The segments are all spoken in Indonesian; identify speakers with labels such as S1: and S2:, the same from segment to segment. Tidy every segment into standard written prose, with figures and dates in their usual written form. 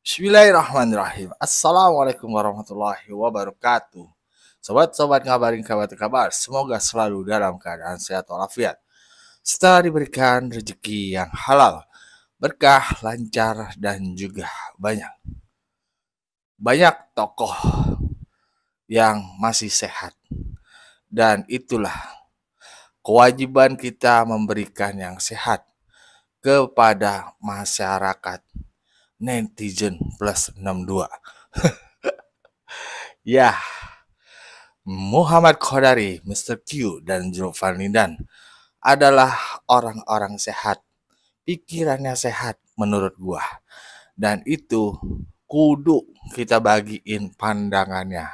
S1: Bismillahirrahmanirrahim. Assalamualaikum warahmatullahi wabarakatuh. Sobat-sobat ngabarin kabar, semoga selalu dalam keadaan sehat walafiat. Setelah diberikan rezeki yang halal, berkah, lancar, dan juga banyak tokoh yang masih sehat. Dan itulah kewajiban kita memberikan yang sehat kepada masyarakat netizen plus 62. Ya, Muhammad Qadari, Mr. Q, dan Zulfan Lindan adalah orang-orang sehat. Pikirannya sehat menurut gua. Dan itu kudu kita bagiin pandangannya.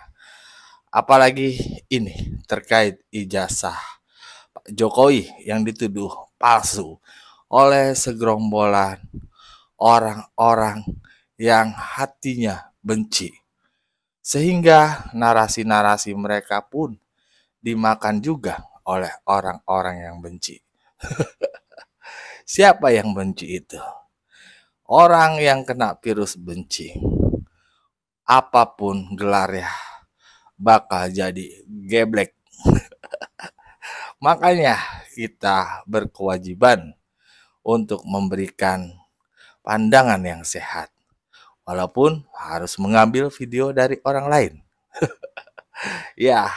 S1: Apalagi ini terkait ijazah Pak Jokowi yang dituduh palsu oleh segerombolan orang-orang yang hatinya benci. Sehingga narasi-narasi mereka pun dimakan juga oleh orang-orang yang benci. Siapa yang benci itu? Orang yang kena virus benci. Apapun gelarnya bakal jadi geblek. Makanya kita berkewajiban untuk memberikan pandangan yang sehat. Walaupun harus mengambil video dari orang lain. Ya,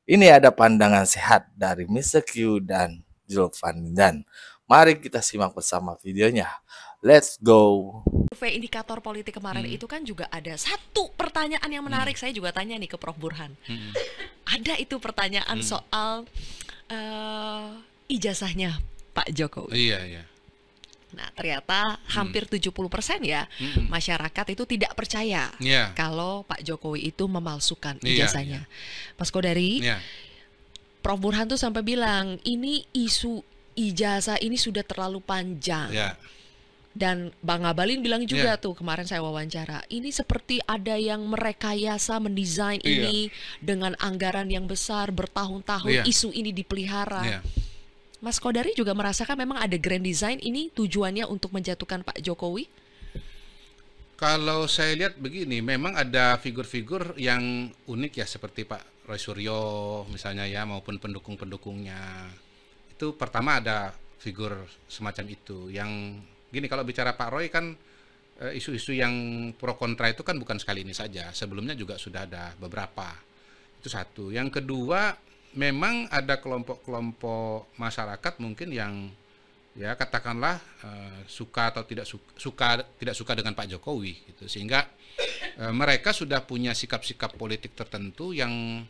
S1: ini ada pandangan sehat dari Mr. Q dan Zulfan Lindan. Mari kita simak bersama videonya. Let's go.
S2: Survei indikator politik kemarin itu kan juga ada satu pertanyaan yang menarik. Saya juga tanya nih ke Prof. Burhan. Ada itu pertanyaan soal ijazahnya Pak Jokowi.
S3: Iya.
S2: Nah, ternyata hampir 70% ya masyarakat itu tidak percaya kalau Pak Jokowi itu memalsukan ijazahnya. Mas Qadari, Prof. Burhan tuh sampai bilang, ini isu ijazah ini sudah terlalu panjang. Dan Bang Ngabalin bilang juga tuh, kemarin saya wawancara, ini seperti ada yang merekayasa mendesain ini dengan anggaran yang besar, bertahun-tahun isu ini dipelihara. Mas Qadari juga merasakan memang ada grand design ini tujuannya untuk menjatuhkan Pak Jokowi?
S3: Kalau saya lihat begini, memang ada figur-figur yang unik ya, seperti Pak Roy Suryo misalnya ya, maupun pendukung-pendukungnya. Itu pertama ada figur semacam itu. Yang gini, kalau bicara Pak Roy kan isu-isu yang pro kontra itu kan bukan sekali ini saja. Sebelumnya juga sudah ada beberapa. Itu satu. Yang kedua, memang ada kelompok-kelompok masyarakat mungkin yang ya katakanlah suka atau tidak suka dengan Pak Jokowi gitu, sehingga mereka sudah punya sikap-sikap politik tertentu yang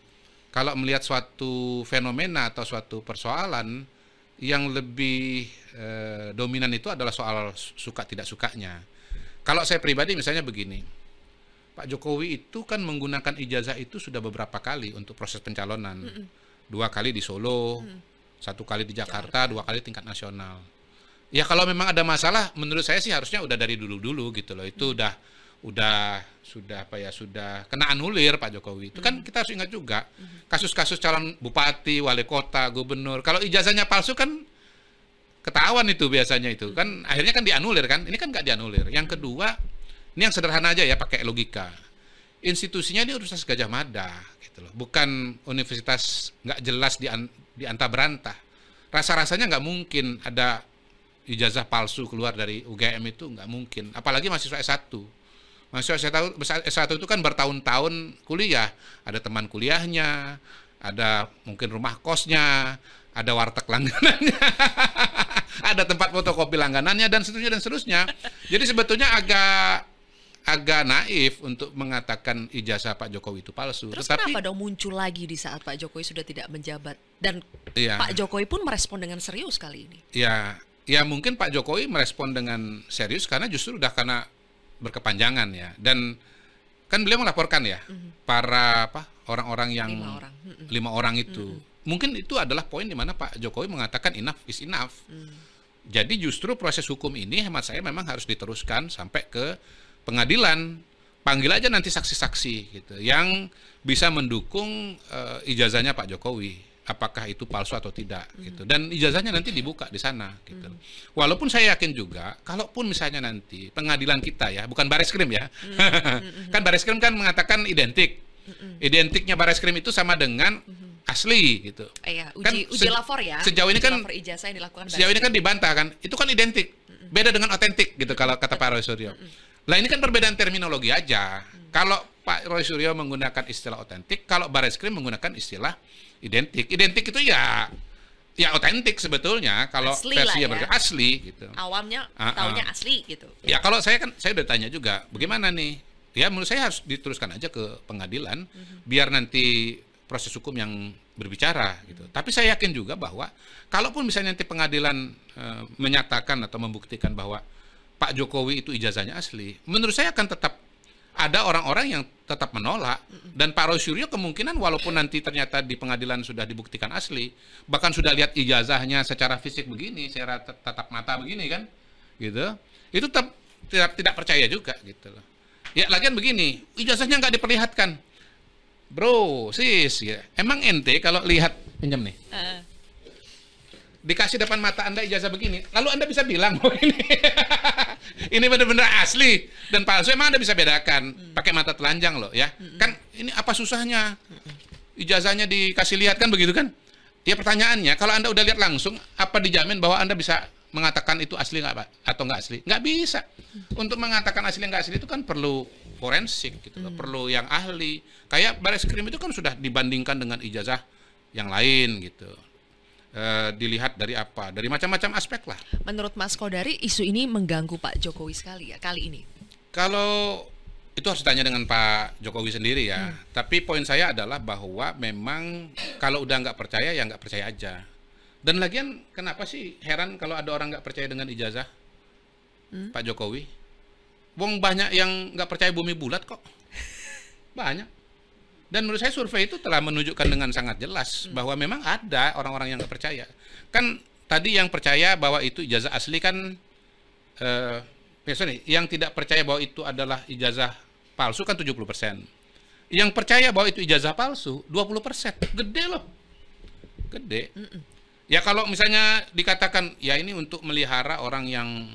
S3: kalau melihat suatu fenomena atau suatu persoalan yang lebih dominan itu adalah soal suka tidak sukanya. Kalau saya pribadi misalnya begini, Pak Jokowi itu kan menggunakan ijazah itu sudah beberapa kali untuk proses pencalonan. 2 kali di Solo, 1 kali di Jakarta, 2 kali tingkat nasional. Ya kalau memang ada masalah, menurut saya sih harusnya udah dari dulu gitu loh. Itu sudah kena anulir Pak Jokowi. Itu kan kita harus ingat juga kasus-kasus calon bupati, wali kota, gubernur. Kalau ijazahnya palsu kan ketahuan itu biasanya itu kan, akhirnya kan dianulir kan. Ini kan nggak dianulir. Yang kedua, ini yang sederhana aja ya, pakai logika. Institusinya ini Universitas Gadjah Mada gitu loh. Bukan universitas nggak jelas di antah berantah. Rasa-rasanya nggak mungkin ada ijazah palsu keluar dari UGM, itu nggak mungkin. Apalagi mahasiswa S1. Mahasiswa S1 itu kan bertahun-tahun kuliah. Ada teman kuliahnya, ada mungkin rumah kosnya, ada warteg langganannya, ada tempat fotokopi langganannya, dan seterusnya. Jadi sebetulnya agak naif untuk mengatakan ijazah Pak Jokowi itu palsu.
S2: Terus kenapa dong muncul lagi di saat Pak Jokowi sudah tidak menjabat? Dan Pak Jokowi pun merespon dengan serius kali ini.
S3: Ya mungkin Pak Jokowi merespon dengan serius karena justru udah karena berkepanjangan ya. Dan kan beliau melaporkan ya para orang-orang yang 5 orang itu. Mungkin itu adalah poin di mana Pak Jokowi mengatakan enough is enough. Jadi justru proses hukum ini hemat saya memang harus diteruskan sampai ke pengadilan. Panggil aja nanti saksi-saksi gitu yang bisa mendukung ijazahnya Pak Jokowi. apakah itu palsu atau tidak gitu. Dan ijazahnya nanti dibuka di sana gitu. Walaupun saya yakin juga kalaupun misalnya nanti pengadilan kita ya, bukan Bareskrim ya. Kan Bareskrim kan mengatakan identik. Identiknya Bareskrim itu sama dengan asli gitu.
S2: Iya,
S3: kan
S2: uji lapor ya.
S3: Sejauh ini kan
S2: ijazah yang dilakukan
S3: sejauh ini kan dibantah kan. Itu kan identik. Beda dengan otentik gitu kalau kata Pak Roy Suryo. Lah ini kan perbedaan terminologi aja. Kalau Pak Roy Suryo menggunakan istilah otentik, kalau Bareskrim menggunakan istilah identik. Identik itu ya otentik sebetulnya kalau versinya ya. Asli gitu.
S2: Awamnya taunya asli gitu.
S3: Ya kalau saya udah tanya juga, bagaimana nih? Ya menurut saya harus diteruskan aja ke pengadilan biar nanti proses hukum yang berbicara gitu. Tapi saya yakin juga bahwa kalaupun misalnya nanti pengadilan menyatakan atau membuktikan bahwa Pak Jokowi itu ijazahnya asli, menurut saya akan tetap ada orang-orang yang tetap menolak. Dan Pak Roy Suryo kemungkinan walaupun nanti ternyata di pengadilan sudah dibuktikan asli, bahkan sudah lihat ijazahnya secara fisik begini, secara tatap mata begini kan, gitu, itu tetap tidak percaya juga gitu loh. Ya lagian begini, ijazahnya nggak diperlihatkan, bro, sis, ya. Emang ente kalau lihat pinjam nih. Dikasih depan mata Anda ijazah begini, lalu Anda bisa bilang bahwa ini benar-benar asli dan palsu, emang Anda bisa bedakan pakai mata telanjang loh ya. Kan ini apa susahnya? Ijazahnya dikasih lihat kan begitu kan? Ya pertanyaannya, kalau Anda udah lihat langsung, apa dijamin bahwa Anda bisa mengatakan itu asli nggak Pak? Atau nggak asli? Nggak bisa. Untuk mengatakan asli nggak asli itu kan perlu forensik gitu loh, perlu yang ahli. Kayak Bareskrim itu kan sudah dibandingkan dengan ijazah yang lain gitu. Dilihat dari apa? Dari macam-macam aspek lah.
S2: Menurut Mas Kodari, isu ini mengganggu Pak Jokowi sekali ya kali ini?
S3: Kalau itu harus ditanya dengan Pak Jokowi sendiri ya. Tapi poin saya adalah bahwa memang kalau udah nggak percaya ya nggak percaya aja. Dan lagian kenapa sih heran kalau ada orang nggak percaya dengan ijazah Pak Jokowi? Wong banyak yang nggak percaya bumi bulat kok. Banyak. Dan menurut saya survei itu telah menunjukkan dengan sangat jelas bahwa memang ada orang-orang yang nggak percaya. Kan tadi yang percaya bahwa itu ijazah asli kan, yang tidak percaya bahwa itu adalah ijazah palsu kan 70%. Yang percaya bahwa itu ijazah palsu 20%. Gede loh. Gede. Ya kalau misalnya dikatakan ya ini untuk melihara orang yang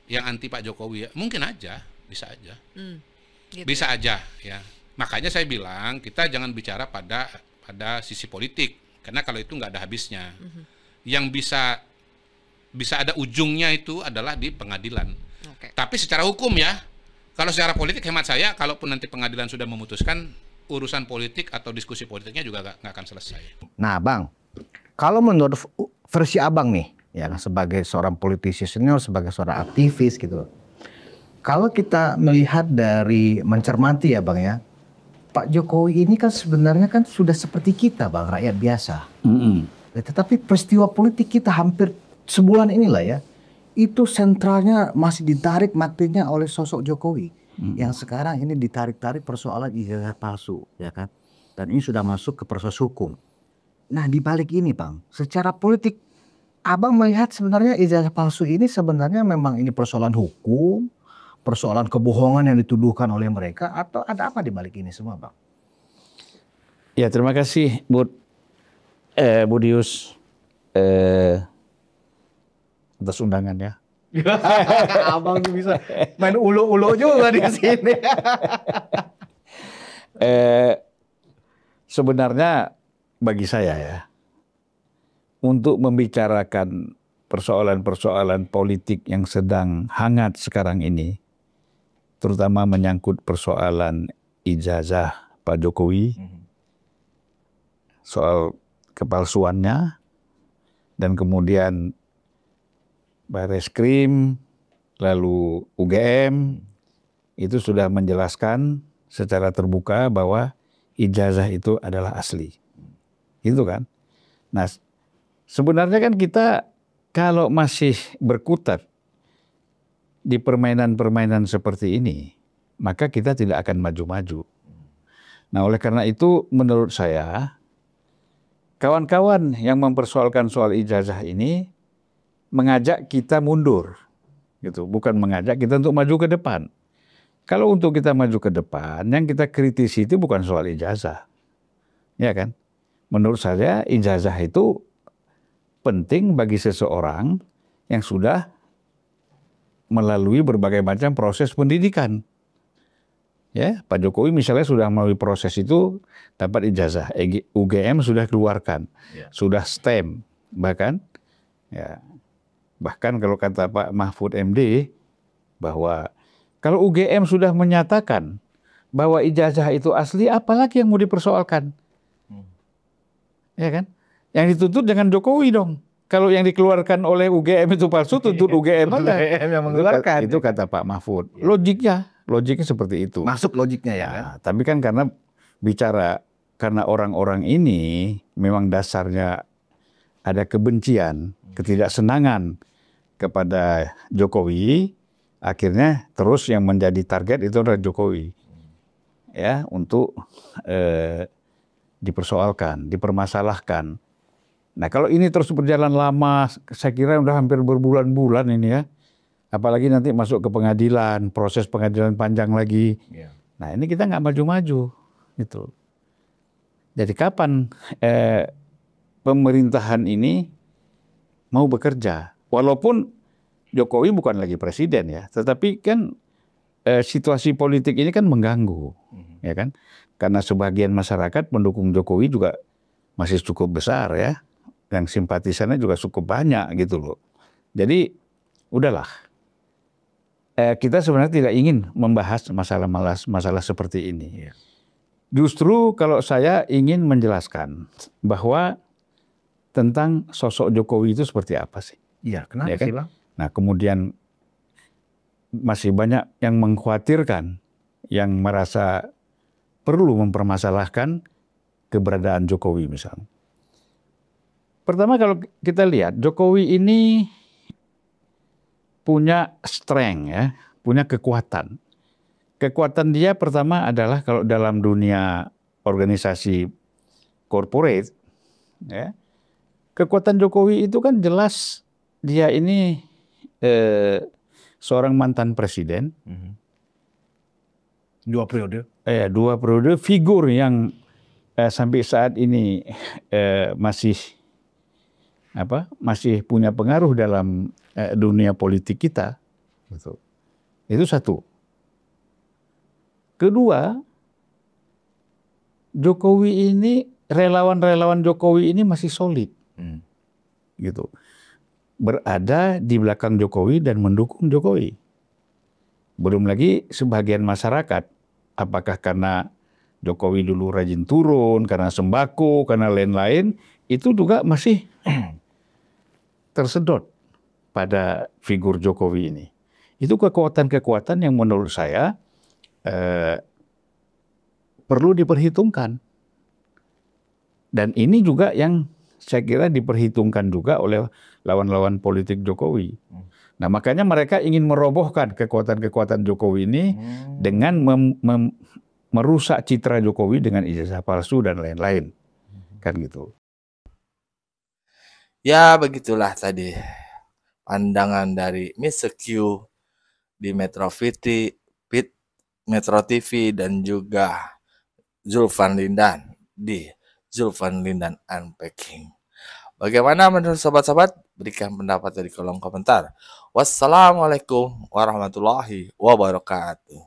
S3: anti Pak Jokowi ya, mungkin aja, bisa aja. Gitu. Bisa aja ya. Makanya saya bilang kita jangan bicara pada sisi politik, karena kalau itu nggak ada habisnya. Yang bisa ada ujungnya itu adalah di pengadilan. Tapi secara hukum ya, kalau secara politik hemat saya, kalaupun nanti pengadilan sudah memutuskan, urusan politik atau diskusi politiknya juga nggak akan selesai.
S4: Nah Bang, kalau menurut versi Abang nih, ya sebagai seorang politisi senior, sebagai seorang aktivis gitu, kalau kita melihat dari mencermati ya Bang ya, Pak Jokowi ini kan sebenarnya kan sudah seperti kita Bang, rakyat biasa. Tetapi peristiwa politik kita hampir sebulan inilah ya, itu sentralnya masih ditarik matinya oleh sosok Jokowi. Yang sekarang ini ditarik-tarik persoalan ijazah palsu, ya kan? Dan ini sudah masuk ke proses hukum. Nah di balik ini Bang, secara politik Abang melihat sebenarnya ijazah palsu ini sebenarnya memang ini persoalan hukum, persoalan kebohongan yang dituduhkan oleh mereka, atau ada apa di balik ini semua Bang?
S5: Ya terima kasih Budius atas undangannya.
S4: Abang bisa main ulu-ulu juga di sini.
S5: Sebenarnya bagi saya ya, untuk membicarakan persoalan-persoalan politik yang sedang hangat sekarang ini, terutama menyangkut persoalan ijazah Pak Jokowi, soal kepalsuannya, dan kemudian Bareskrim, lalu UGM, itu sudah menjelaskan secara terbuka bahwa ijazah itu adalah asli. Gitu kan? Nah, sebenarnya kan kita kalau masih berkutat di permainan-permainan seperti ini, maka kita tidak akan maju-maju. Nah, oleh karena itu menurut saya, kawan-kawan yang mempersoalkan soal ijazah ini mengajak kita mundur, gitu. Bukan mengajak kita untuk maju ke depan. Kalau untuk kita maju ke depan, yang kita kritisi itu bukan soal ijazah, ya kan? menurut saya ijazah itu penting bagi seseorang yang sudah melalui berbagai macam proses pendidikan. Ya, Pak Jokowi misalnya sudah melalui proses itu dapat ijazah, UGM sudah keluarkan, sudah STEM, bahkan kalau kata Pak Mahfud MD bahwa kalau UGM sudah menyatakan bahwa ijazah itu asli, apalagi yang mau dipersoalkan? Ya kan? Yang dituntut dengan Jokowi dong. Kalau yang dikeluarkan oleh UGM itu palsu, tuntut UGM aja.
S4: yang mengeluarkan.
S5: Itu kata Pak Mahfud. Logiknya seperti itu.
S4: Masuk logiknya ya.
S5: Nah, tapi kan karena orang-orang ini memang dasarnya ada kebencian, ketidaksenangan kepada Jokowi, akhirnya terus yang menjadi target itu adalah Jokowi. Ya, untuk dipersoalkan, dipermasalahkan. Nah, kalau ini terus berjalan lama, saya kira udah hampir berbulan-bulan ini ya. Apalagi nanti masuk ke pengadilan, proses pengadilan panjang lagi. Nah, ini kita nggak maju-maju gitu. Jadi kapan pemerintahan ini mau bekerja? Walaupun Jokowi bukan lagi presiden ya, tetapi kan situasi politik ini kan mengganggu, ya kan? Karena sebagian masyarakat pendukung Jokowi juga masih cukup besar ya, dan simpatisannya juga cukup banyak gitu loh. Jadi udahlah, kita sebenarnya tidak ingin membahas masalah seperti ini. Justru kalau saya ingin menjelaskan bahwa tentang sosok Jokowi itu seperti apa sih?
S4: Iya, kenapa
S5: ya kan?
S4: sih Bang?
S5: Nah, kemudian masih banyak yang mengkhawatirkan, yang merasa perlu mempermasalahkan keberadaan Jokowi misalnya. Pertama kalau kita lihat, Jokowi ini punya strength ya, punya kekuatan. Kekuatan dia pertama adalah kalau dalam dunia organisasi corporate, ya, kekuatan Jokowi itu kan jelas dia ini seorang mantan presiden.
S4: 2 periode.
S5: 2 periode, figur yang sampai saat ini masih punya pengaruh dalam dunia politik kita. Betul. Itu satu. Kedua, Jokowi ini, relawan-relawan Jokowi ini masih solid. Gitu. Berada di belakang Jokowi dan mendukung Jokowi. Belum lagi sebagian masyarakat, apakah karena Jokowi dulu rajin turun, karena sembako, karena lain-lain, itu juga masih tersedot pada figur Jokowi ini. Itu kekuatan-kekuatan yang menurut saya perlu diperhitungkan. Dan ini juga yang saya kira diperhitungkan juga oleh lawan-lawan politik Jokowi. Nah, makanya mereka ingin merobohkan kekuatan-kekuatan Jokowi ini dengan merusak citra Jokowi dengan ijazah palsu dan lain-lain. Kan gitu.
S1: Ya, begitulah tadi pandangan dari Mr. Q di Metro TV dan juga Zulfan Lindan di Zulfan Lindan Unpacking. Bagaimana menurut sobat-sobat? Berikan pendapat di kolom komentar. Wassalamualaikum warahmatullahi wabarakatuh.